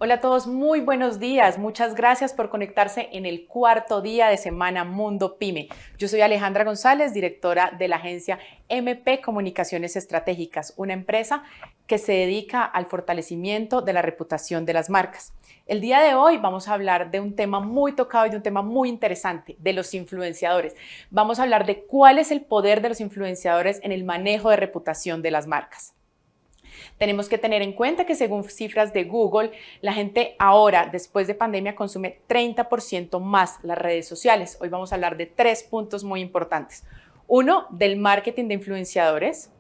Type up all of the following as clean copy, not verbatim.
Hola a todos, muy buenos días. Muchas gracias por conectarse en el cuarto día de Semana Mundo Pyme. Yo soy Alejandra González, directora de la agencia MP Comunicaciones Estratégicas, una empresa que se dedica al fortalecimiento de la reputación de las marcas. El día de hoy vamos a hablar de un tema muy tocado y de un tema muy interesante, de los influenciadores. Vamos a hablar de cuál es el poder de los influenciadores en el manejo de reputación de las marcas. Tenemos que tener en cuenta que según cifras de Google, la gente ahora, después de pandemia, consume 30% más las redes sociales. Hoy vamos a hablar de 3 puntos muy importantes. Uno, del marketing de influenciadores.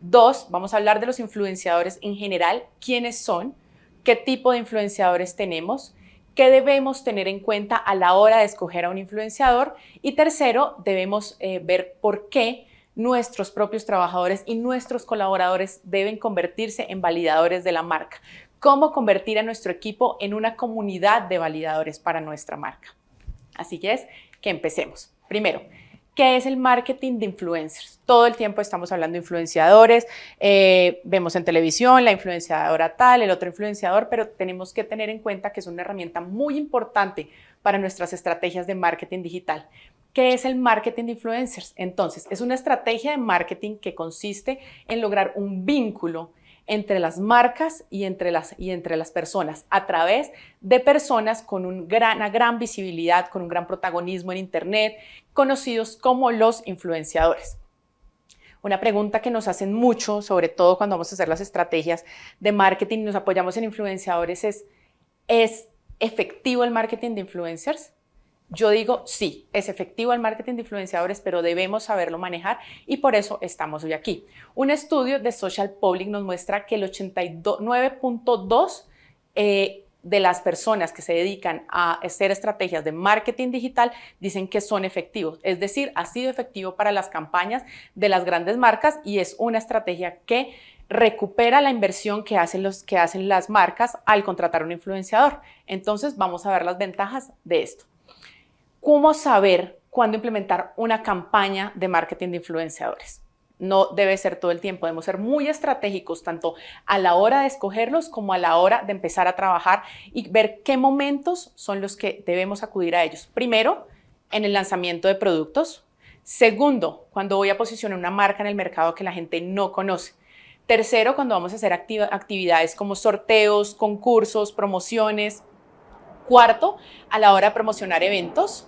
Dos, vamos a hablar de los influenciadores en general, quiénes son, qué tipo de influenciadores tenemos, qué debemos tener en cuenta a la hora de escoger a un influenciador. Y tercero, debemos ver por qué nuestros propios trabajadores y nuestros colaboradores deben convertirse en validadores de la marca. Cómo convertir a nuestro equipo en una comunidad de validadores para nuestra marca. Así que empecemos. Primero, ¿qué es el marketing de influencers? Todo el tiempo estamos hablando de influenciadores, vemos en televisión la influenciadora tal, el otro influenciador, pero tenemos que tener en cuenta que es una herramienta muy importante para nuestras estrategias de marketing digital. ¿Qué es el marketing de influencers? Entonces, es una estrategia de marketing que consiste en lograr un vínculo entre las marcas y entre las personas a través de personas con una gran visibilidad, con un gran protagonismo en Internet, conocidos como los influenciadores. Una pregunta que nos hacen mucho, sobre todo cuando vamos a hacer las estrategias de marketing y nos apoyamos en influenciadores, ¿es efectivo el marketing de influencers? Yo digo, sí, es efectivo el marketing de influenciadores, pero debemos saberlo manejar y por eso estamos hoy aquí. Un estudio de Social Public nos muestra que el 89.2% de las personas que se dedican a hacer estrategias de marketing digital dicen que son efectivos. Es decir, ha sido efectivo para las campañas de las grandes marcas y es una estrategia que recupera la inversión que hacen las marcas al contratar a un influenciador. Entonces, vamos a ver las ventajas de esto. ¿Cómo saber cuándo implementar una campaña de marketing de influenciadores? No debe ser todo el tiempo, debemos ser muy estratégicos tanto a la hora de escogerlos como a la hora de empezar a trabajar y ver qué momentos son los que debemos acudir a ellos. Primero, en el lanzamiento de productos. Segundo, cuando voy a posicionar una marca en el mercado que la gente no conoce. Tercero, cuando vamos a hacer actividades como sorteos, concursos, promociones. Cuarto, a la hora de promocionar eventos.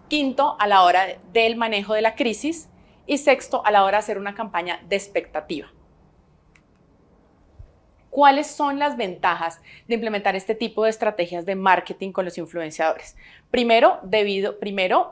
Quinto, a la hora del manejo de la crisis. Y sexto, a la hora de hacer una campaña de expectativa. ¿Cuáles son las de implementar este tipo de estrategias de marketing con los influenciadores? Primero,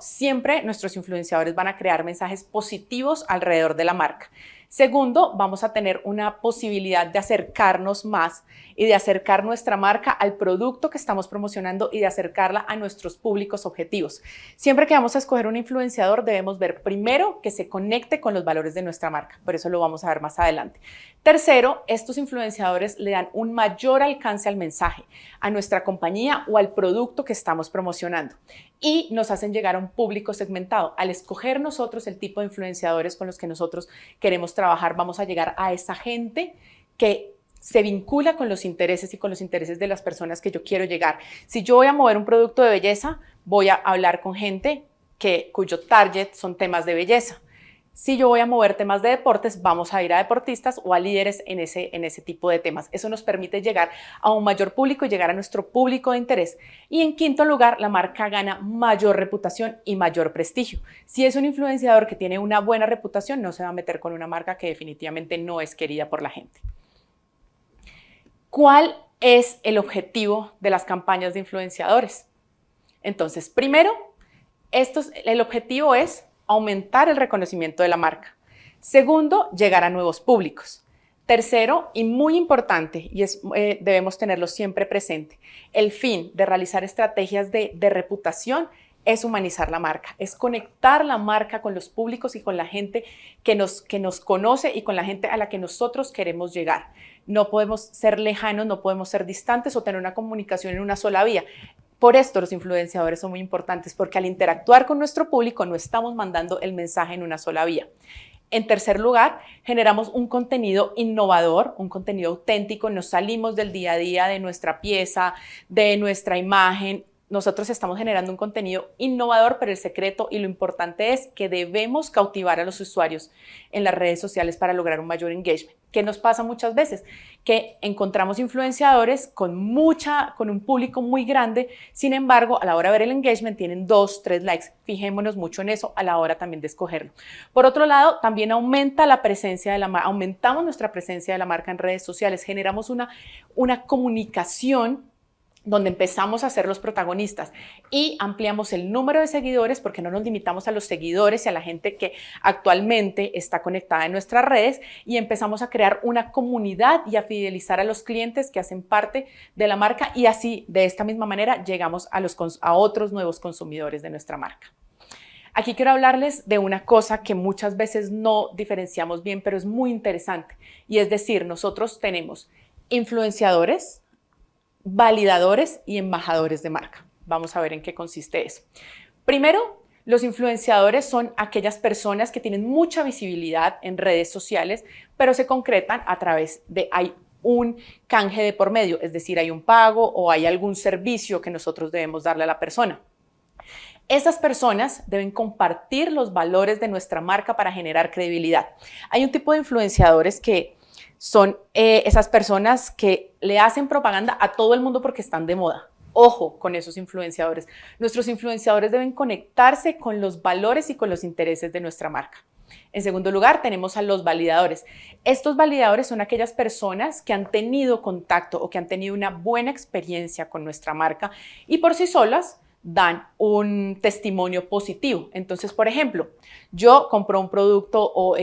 siempre nuestros influenciadores van a crear mensajes positivos alrededor de la marca. Segundo, vamos a tener una posibilidad de acercarnos más y de acercar nuestra marca al producto que estamos promocionando y de acercarla a nuestros públicos objetivos. Siempre que vamos a escoger un influenciador, debemos ver primero que se conecte con los valores de nuestra marca. Por eso lo vamos a ver más adelante. Tercero, estos influenciadores le dan un mayor alcance al mensaje, a nuestra compañía o al producto que estamos promocionando y nos hacen llegar a un público segmentado. Al escoger nosotros el tipo de influenciadores con los que nosotros queremos trabajar, vamos a llegar a esa gente que se vincula con los intereses y con los intereses de las personas que yo quiero llegar. Si yo voy a mover un producto de belleza, voy a hablar con gente cuyo target son temas de belleza. Si yo voy a mover temas de deportes, vamos a ir a deportistas o a líderes en ese tipo de temas. Eso nos permite llegar a un mayor público y llegar a nuestro público de interés. Y en quinto lugar, la marca gana mayor reputación y mayor prestigio. Si es un influenciador que tiene una buena reputación, no se va a meter con una marca que definitivamente no es querida por la gente. ¿Cuál es el objetivo de las campañas de influenciadores? Entonces, primero, el objetivo es aumentar el reconocimiento de la marca. Segundo, llegar a nuevos públicos. Tercero, y muy importante, y debemos tenerlo siempre presente, el fin de realizar estrategias de reputación es humanizar la marca, es conectar la marca con los públicos y con la gente que nos conoce y con la gente a la que nosotros queremos llegar. No podemos ser lejanos, no podemos ser distantes o tener una comunicación en una sola vía. Por esto los influenciadores son muy importantes, porque al interactuar con nuestro público no estamos mandando el mensaje en una sola vía. En tercer lugar, generamos un contenido innovador, un contenido auténtico, nos salimos del día a día de nuestra pieza, de nuestra imagen. Nosotros estamos generando un contenido innovador, pero el secreto y lo importante es que debemos cautivar a los usuarios en las redes sociales para lograr un mayor engagement. ¿Qué nos pasa muchas veces? Que encontramos influenciadores con un público muy grande, sin embargo, a la hora de ver el engagement tienen 2, 3 likes. Fijémonos mucho en eso a la hora también de escogerlo. Por otro lado, también aumenta la presencia de la marca, aumentamos nuestra presencia de la marca en redes sociales, generamos una comunicación donde empezamos a ser los protagonistas y ampliamos el número de seguidores porque no nos limitamos a los seguidores y a la gente que actualmente está conectada en nuestras redes y empezamos a crear una comunidad y a fidelizar a los clientes que hacen parte de la marca y así, de esta misma manera, llegamos a otros nuevos consumidores de nuestra marca. Aquí quiero hablarles de una cosa que muchas veces no diferenciamos bien, pero es muy interesante y es decir, nosotros tenemos influenciadores, validadores y embajadores de marca. Vamos a ver en qué consiste eso. Primero, los influenciadores son aquellas personas que tienen mucha visibilidad en redes sociales, pero se concretan a través de hay un canje de por medio, es decir, hay un pago o hay algún servicio que nosotros debemos darle a la persona. Esas personas deben compartir los valores de nuestra marca para generar credibilidad. Hay un tipo de influenciadores que son esas personas que le hacen propaganda a todo el mundo porque están de moda. Ojo con esos influenciadores. Nuestros influenciadores deben conectarse con los valores y con los intereses de nuestra marca. En segundo lugar, tenemos a los validadores. Estos validadores son aquellas personas que han tenido contacto o que han tenido una buena experiencia con nuestra marca y por sí solas dan un testimonio positivo. Entonces, por ejemplo, yo compro un producto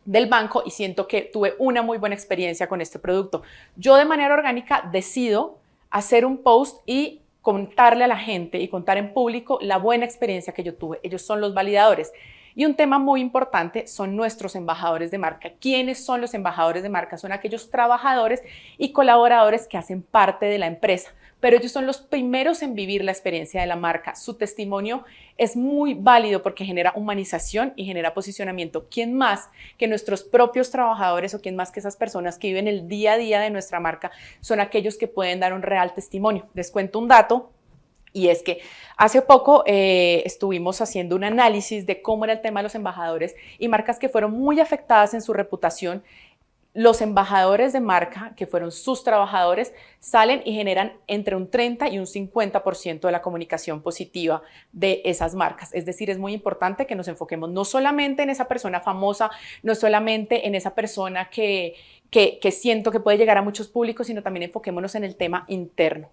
del banco y siento que tuve una muy buena experiencia con este producto. Yo de manera orgánica decido hacer un post y contarle a la gente y contar en público la buena experiencia que yo tuve. Ellos son los validadores. Y un tema muy importante son nuestros embajadores de marca. ¿Quiénes son los embajadores de marca? Son aquellos trabajadores y colaboradores que hacen parte de la empresa, pero ellos son los primeros en vivir la experiencia de la marca. Su testimonio es muy válido porque genera humanización y genera posicionamiento. ¿Quién más que nuestros propios trabajadores o quién más que esas personas que viven el día a día de nuestra marca son aquellos que pueden dar un real testimonio? Les cuento un dato. Y es que hace poco estuvimos haciendo un análisis de cómo era el tema de los embajadores y marcas que fueron muy afectadas en su reputación. Los embajadores de marca, que fueron sus trabajadores, salen y generan entre un 30 y un 50% de la comunicación positiva de esas marcas. Es decir, es muy importante que nos enfoquemos no solamente en esa persona famosa, no solamente en esa persona que siento que puede llegar a muchos públicos, sino también enfoquémonos en el tema interno.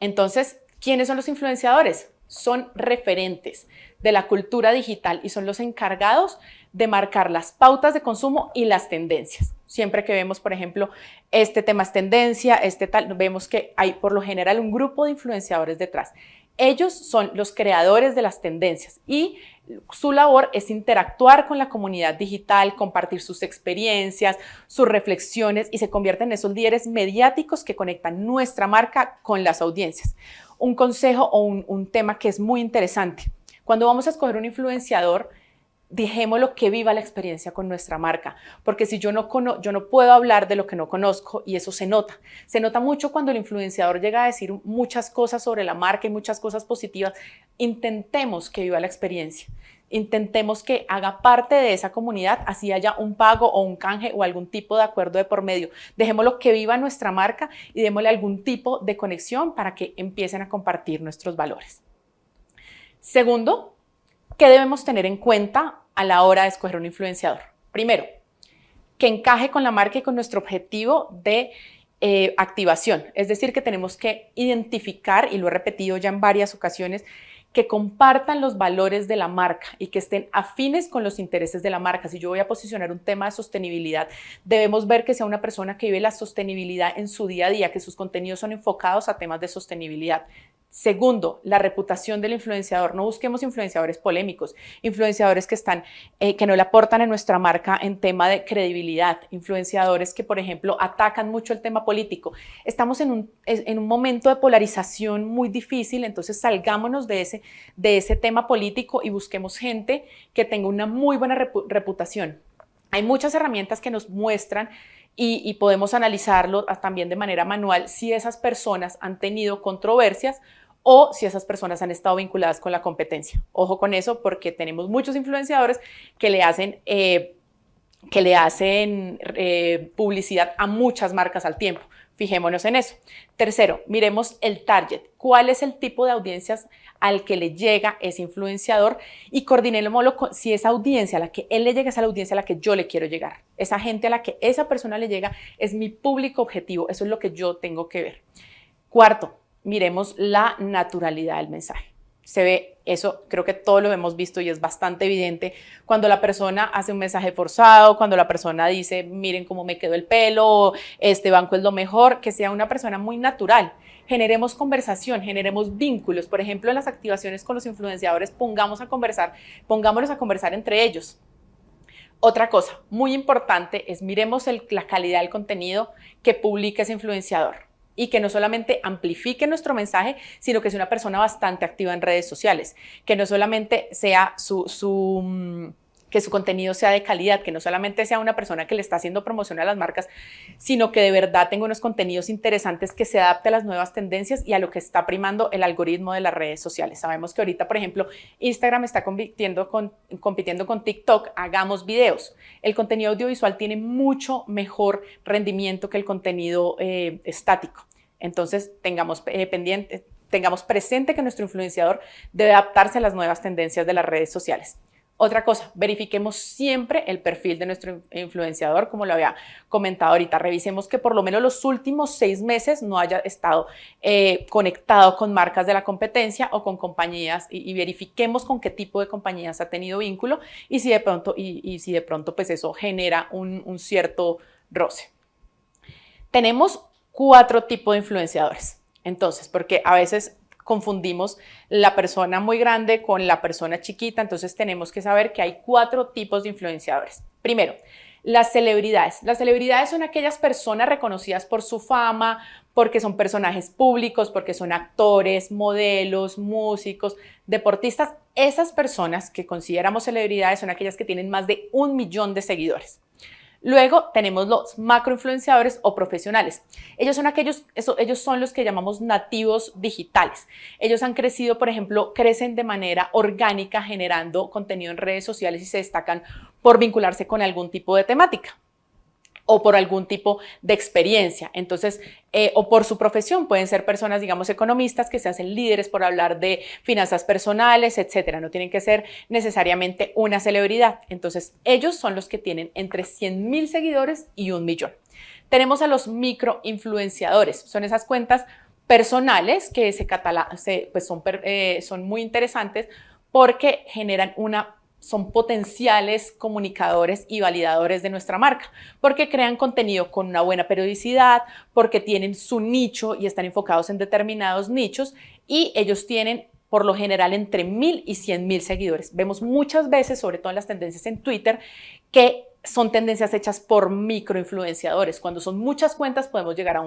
Entonces, ¿quiénes son los influenciadores? Son referentes de la cultura digital y son los encargados de marcar las pautas de consumo y las tendencias. Siempre que vemos, por ejemplo, este tema es tendencia, este tal, vemos que hay por lo general un grupo de influenciadores detrás. Ellos son los creadores de las tendencias y su labor es interactuar con la comunidad digital, compartir sus experiencias, sus reflexiones y se convierten en esos líderes mediáticos que conectan nuestra marca con las audiencias. Un consejo o un tema que es muy interesante. Cuando vamos a escoger un influenciador, dejémoslo que viva la experiencia con nuestra marca, porque si yo no puedo hablar de lo que no conozco y eso se nota. Se nota mucho cuando el influenciador llega a decir muchas cosas sobre la marca y muchas cosas positivas. Intentemos que viva la experiencia. Intentemos que haga parte de esa comunidad, así haya un pago o un canje o algún tipo de acuerdo de por medio. Dejémoslo que viva nuestra marca y démosle algún tipo de conexión para que empiecen a compartir nuestros valores. Segundo, ¿qué debemos tener en cuenta a la hora de escoger un influenciador? Primero, que encaje con la marca y con nuestro objetivo de activación. Es decir, que tenemos que identificar, y lo he repetido ya en varias ocasiones, que compartan los valores de la marca y que estén afines con los intereses de la marca. Si yo voy a posicionar un tema de sostenibilidad, debemos ver que sea una persona que vive la sostenibilidad en su día a día, que sus contenidos son enfocados a temas de sostenibilidad. Segundo, la reputación del influenciador. No busquemos influenciadores polémicos, influenciadores que no le aportan a nuestra marca en tema de credibilidad, influenciadores que, por ejemplo, atacan mucho el tema político. Estamos en un momento de polarización muy difícil, entonces salgámonos de ese tema político y busquemos gente que tenga una muy buena reputación. Hay muchas herramientas que nos muestran y podemos analizarlo también de manera manual si esas personas han tenido controversias o si esas personas han estado vinculadas con la competencia. Ojo con eso, porque tenemos muchos influenciadores que le hacen publicidad a muchas marcas al tiempo. Fijémonos en eso. Tercero, miremos el target. ¿Cuál es el tipo de audiencias al que le llega ese influenciador? Y coordinémoslo con si esa audiencia a la que él le llega es a la audiencia a la que yo le quiero llegar. Esa gente a la que esa persona le llega es mi público objetivo. Eso es lo que yo tengo que ver. Cuarto, miremos la naturalidad del mensaje. Se ve, eso creo que todos lo hemos visto y es bastante evidente cuando la persona hace un mensaje forzado, cuando la persona dice, miren cómo me quedó el pelo, este banco es lo mejor, que sea una persona muy natural. Generemos conversación, generemos vínculos. Por ejemplo, en las activaciones con los influenciadores, pongámonos a conversar entre ellos. Otra cosa muy importante es miremos la calidad del contenido que publica ese influenciador. Y que no solamente amplifique nuestro mensaje, sino que sea una persona bastante activa en redes sociales, que no solamente sea que su contenido sea de calidad, que no solamente sea una persona que le está haciendo promoción a las marcas, sino que de verdad tenga unos contenidos interesantes que se adapte a las nuevas tendencias y a lo que está primando el algoritmo de las redes sociales. Sabemos que ahorita, por ejemplo, Instagram está compitiendo con TikTok, hagamos videos. El contenido audiovisual tiene mucho mejor rendimiento que el contenido estático. Entonces, tengamos presente que nuestro influenciador debe adaptarse a las nuevas tendencias de las redes sociales. Otra cosa, verifiquemos siempre el perfil de nuestro influenciador, como lo había comentado ahorita. Revisemos que por lo menos los últimos 6 meses no haya estado conectado con marcas de la competencia o con compañías y verifiquemos con qué tipo de compañías ha tenido vínculo y si de pronto pues eso genera un cierto roce. Tenemos 4 tipos de influenciadores. Entonces, porque a veces confundimos la persona muy grande con la persona chiquita, entonces tenemos que saber que hay 4 tipos de influenciadores. Primero, las celebridades. Las celebridades son aquellas personas reconocidas por su fama, porque son personajes públicos, porque son actores, modelos, músicos, deportistas. Esas personas que consideramos celebridades son aquellas que tienen más de 1 millón de seguidores. Luego tenemos los macroinfluenciadores o profesionales. Ellos son los que llamamos nativos digitales. Ellos han crecido, por ejemplo, crecen de manera orgánica generando contenido en redes sociales y se destacan por vincularse con algún tipo de temática o por algún tipo de experiencia. Entonces, o por su profesión, pueden ser personas, digamos, economistas que se hacen líderes por hablar de finanzas personales, etcétera. No tienen que ser necesariamente una celebridad. Entonces, ellos son los que tienen entre 100,000 seguidores y 1 millón. Tenemos a los microinfluenciadores. Son esas cuentas personales que son muy interesantes porque generan son potenciales comunicadores y validadores de nuestra marca, porque crean contenido con una buena periodicidad, porque tienen su nicho y están enfocados en determinados nichos y ellos tienen por lo general entre 1,000 y 100,000 seguidores. Vemos muchas veces, sobre todo en las tendencias en Twitter, que son tendencias hechas por microinfluenciadores. Cuando son muchas cuentas podemos llegar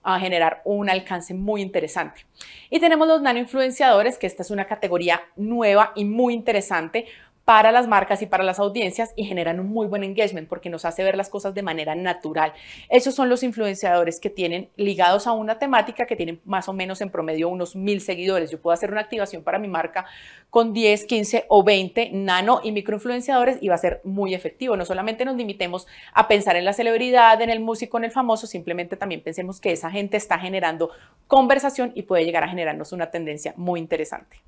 a generar un alcance muy interesante. Y tenemos los nanoinfluenciadores, que esta es una categoría nueva y muy interesante para las marcas y para las audiencias y generan un muy buen engagement porque nos hace ver las cosas de manera natural. Esos son los influenciadores que tienen ligados a una temática que tienen más o menos en promedio unos 1,000 seguidores. Yo puedo hacer una activación para mi marca con 10, 15 o 20 nano y microinfluenciadores y va a ser muy efectivo. No solamente nos limitemos a pensar en la celebridad, en el músico, en el famoso, simplemente también pensemos que esa gente está generando conversación y puede llegar a generarnos una tendencia muy interesante.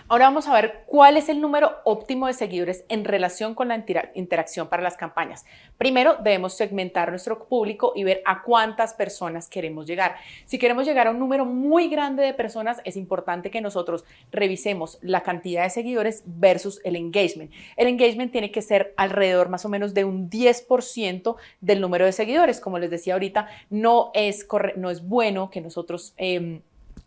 Ahora vamos a ver cuál es el número óptimo de seguidores en relación con la interacción para las campañas. Primero, debemos segmentar nuestro público y ver a cuántas personas queremos llegar. Si queremos llegar a un número muy grande de personas, es importante que nosotros revisemos la cantidad de seguidores versus el engagement. El engagement tiene que ser alrededor más o menos de un 10% del número de seguidores. Como les decía ahorita, no es bueno que nosotros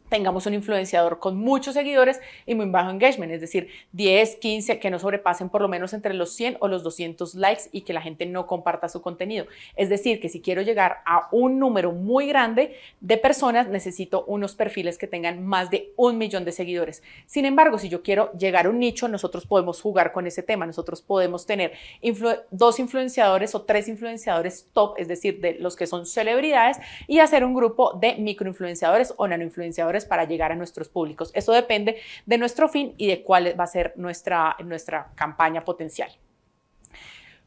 tengamos un influenciador con muchos seguidores y muy bajo engagement, es decir, 10, 15, que no sobrepasen por lo menos entre los 100 o los 200 likes y que la gente no comparta su contenido. Es decir, que si quiero llegar a un número muy grande de personas, necesito unos perfiles que tengan más de 1 millón de seguidores. Sin embargo, si yo quiero llegar a un nicho, nosotros podemos jugar con ese tema. Nosotros podemos tener 2 influenciadores o 3 influenciadores top, es decir, de los que son celebridades, y hacer un grupo de microinfluenciadores o nanoinfluenciadores para llegar a nuestros públicos. Eso depende de nuestro fin y de cuál va a ser nuestra campaña potencial.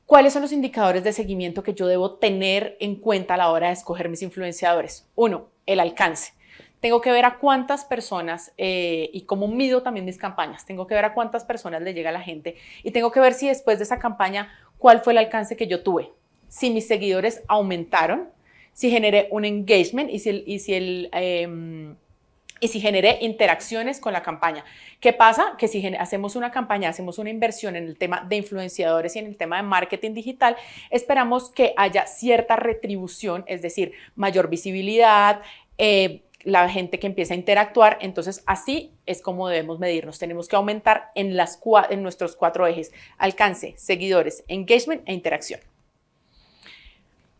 ¿Cuáles son los indicadores de seguimiento que yo debo tener en cuenta a la hora de escoger mis influenciadores? 1, el alcance. Tengo que ver a cuántas personas y cómo mido también mis campañas. Tengo que ver a cuántas personas le llega a la gente y tengo que ver si después de esa campaña, cuál fue el alcance que yo tuve. Si mis seguidores aumentaron, si generé un engagement y si generé interacciones con la campaña. ¿Qué pasa? Que si hacemos una campaña, hacemos una inversión en el tema de influenciadores y en el tema de marketing digital, esperamos que haya cierta retribución, es decir, mayor visibilidad, la gente que empieza a interactuar. Entonces, así es como debemos medirnos. Tenemos que aumentar en nuestros 4 ejes: alcance, seguidores, engagement e interacción.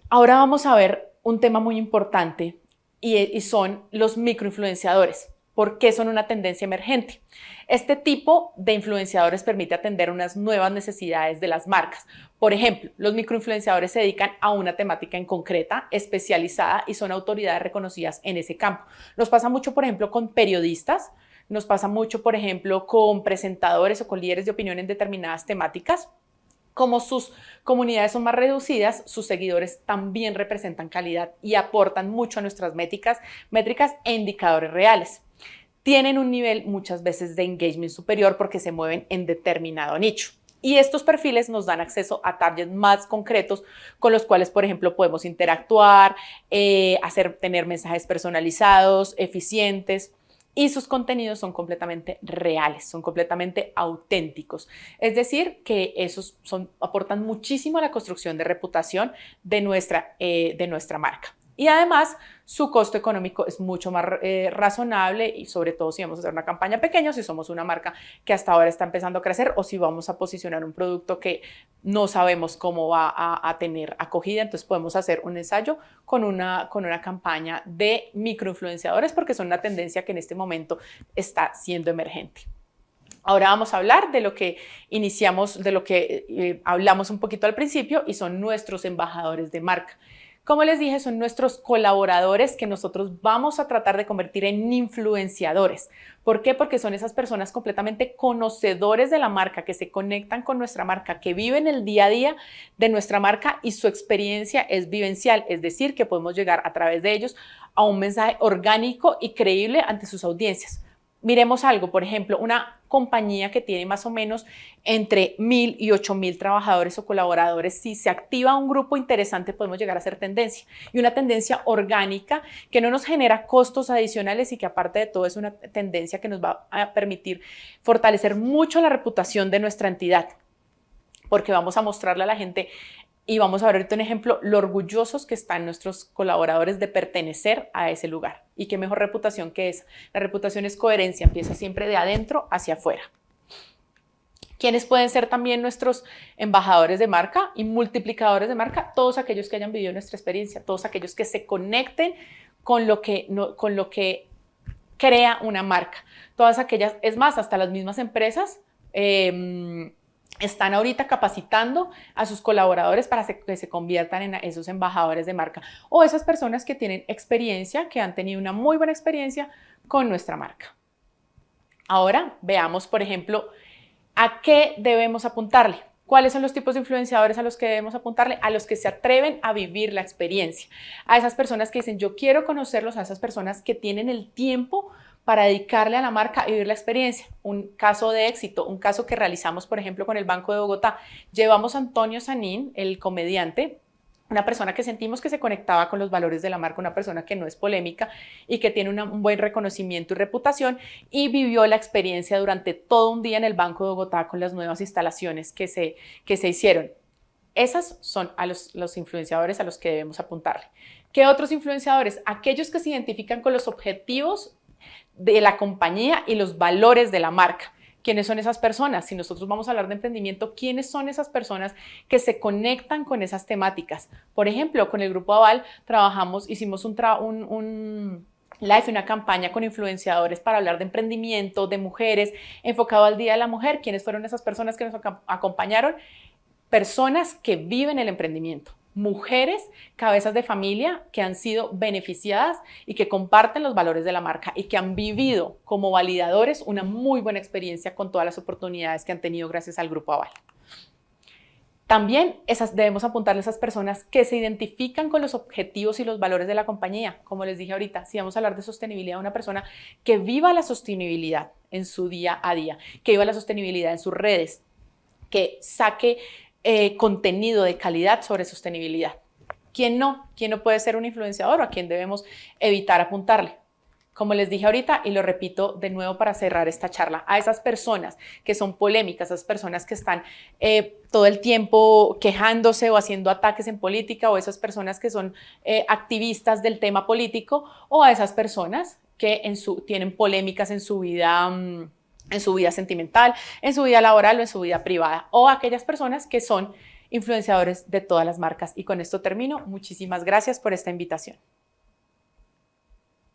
Ahora vamos a ver un tema muy importante y son los microinfluenciadores. ¿Por qué son una tendencia emergente? Este tipo de influenciadores permite atender unas nuevas necesidades de las marcas. Por ejemplo, los microinfluenciadores se dedican a una temática en concreta, especializada, y son autoridades reconocidas en ese campo. Nos pasa mucho, por ejemplo, con periodistas, nos pasa mucho, por ejemplo, con presentadores o con líderes de opinión en determinadas temáticas. Como sus comunidades son más reducidas, sus seguidores también representan calidad y aportan mucho a nuestras métricas e indicadores reales. Tienen un nivel muchas veces de engagement superior porque se mueven en determinado nicho. Y estos perfiles nos dan acceso a targets más concretos con los cuales, por ejemplo, podemos interactuar, tener mensajes personalizados, eficientes. Y sus contenidos son completamente reales, son completamente auténticos. Es decir, que esos aportan muchísimo a la construcción de reputación de nuestra marca. Y además, su costo económico es mucho más razonable, y sobre todo si vamos a hacer una campaña pequeña, si somos una marca que hasta ahora está empezando a crecer, o si vamos a posicionar un producto que no sabemos cómo va a tener acogida. Entonces podemos hacer un ensayo con una campaña de microinfluenciadores, porque son una tendencia que en este momento está siendo emergente. Ahora vamos a hablar de lo que iniciamos, de lo que hablamos un poquito al principio, y son nuestros embajadores de marca. Como les dije, son nuestros colaboradores que nosotros vamos a tratar de convertir en influenciadores. ¿Por qué? Porque son esas personas completamente conocedores de la marca, que se conectan con nuestra marca, que viven el día a día de nuestra marca y su experiencia es vivencial. Es decir, que podemos llegar a través de ellos a un mensaje orgánico y creíble ante sus audiencias. Miremos algo, por ejemplo, una compañía que tiene más o menos entre 1,000 y 8,000 trabajadores o colaboradores. Si se activa un grupo interesante, podemos llegar a ser tendencia, y una tendencia orgánica que no nos genera costos adicionales y que, aparte de todo, es una tendencia que nos va a permitir fortalecer mucho la reputación de nuestra entidad, porque vamos a mostrarle a la gente. Y vamos a ver ahorita un ejemplo, lo orgullosos que están nuestros colaboradores de pertenecer a ese lugar. Y qué mejor reputación que esa. La reputación es coherencia, empieza siempre de adentro hacia afuera. ¿Quiénes pueden ser también nuestros embajadores de marca y multiplicadores de marca? Todos aquellos que hayan vivido nuestra experiencia, todos aquellos que se conecten con lo que crea una marca. Todas aquellas, es más, hasta las mismas empresas están ahorita capacitando a sus colaboradores para que se conviertan en esos embajadores de marca, o esas personas que tienen experiencia, que han tenido una muy buena experiencia con nuestra marca. Ahora veamos, por ejemplo, a qué debemos apuntarle. ¿Cuáles son los tipos de influenciadores a los que debemos apuntarle? A los que se atreven a vivir la experiencia, a esas personas que dicen yo quiero conocerlos, a esas personas que tienen el tiempo para dedicarle a la marca y vivir la experiencia. Un caso de éxito, un caso que realizamos, por ejemplo, con el Banco de Bogotá. Llevamos a Antonio Sanín, el comediante, una persona que sentimos que se conectaba con los valores de la marca, una persona que no es polémica y que tiene un buen reconocimiento y reputación, y vivió la experiencia durante todo un día en el Banco de Bogotá con las nuevas instalaciones que se hicieron. Esos son los influenciadores a los que debemos apuntarle. ¿Qué otros influenciadores? Aquellos que se identifican con los objetivos de la compañía y los valores de la marca. ¿Quiénes son esas personas? Si nosotros vamos a hablar de emprendimiento, ¿quiénes son esas personas que se conectan con esas temáticas? Por ejemplo, con el Grupo Aval hicimos un live, una campaña con influenciadores para hablar de emprendimiento, de mujeres, enfocado al Día de la Mujer. ¿Quiénes fueron esas personas que nos acompañaron? Personas que viven el emprendimiento. Mujeres, cabezas de familia que han sido beneficiadas y que comparten los valores de la marca y que han vivido como validadores una muy buena experiencia con todas las oportunidades que han tenido gracias al Grupo Aval. También debemos apuntarle a esas personas que se identifican con los objetivos y los valores de la compañía. Como les dije ahorita, si vamos a hablar de sostenibilidad, una persona que viva la sostenibilidad en su día a día, que viva la sostenibilidad en sus redes, que saque contenido de calidad sobre sostenibilidad. ¿Quién no? ¿Quién no puede ser un influenciador o a quién debemos evitar apuntarle? Como les dije ahorita y lo repito de nuevo para cerrar esta charla, a esas personas que son polémicas, esas personas que están todo el tiempo quejándose o haciendo ataques en política, o esas personas que son activistas del tema político, o a esas personas que tienen polémicas en su vida sentimental, en su vida laboral o en su vida privada, o aquellas personas que son influenciadores de todas las marcas. Y con esto termino. Muchísimas gracias por esta invitación.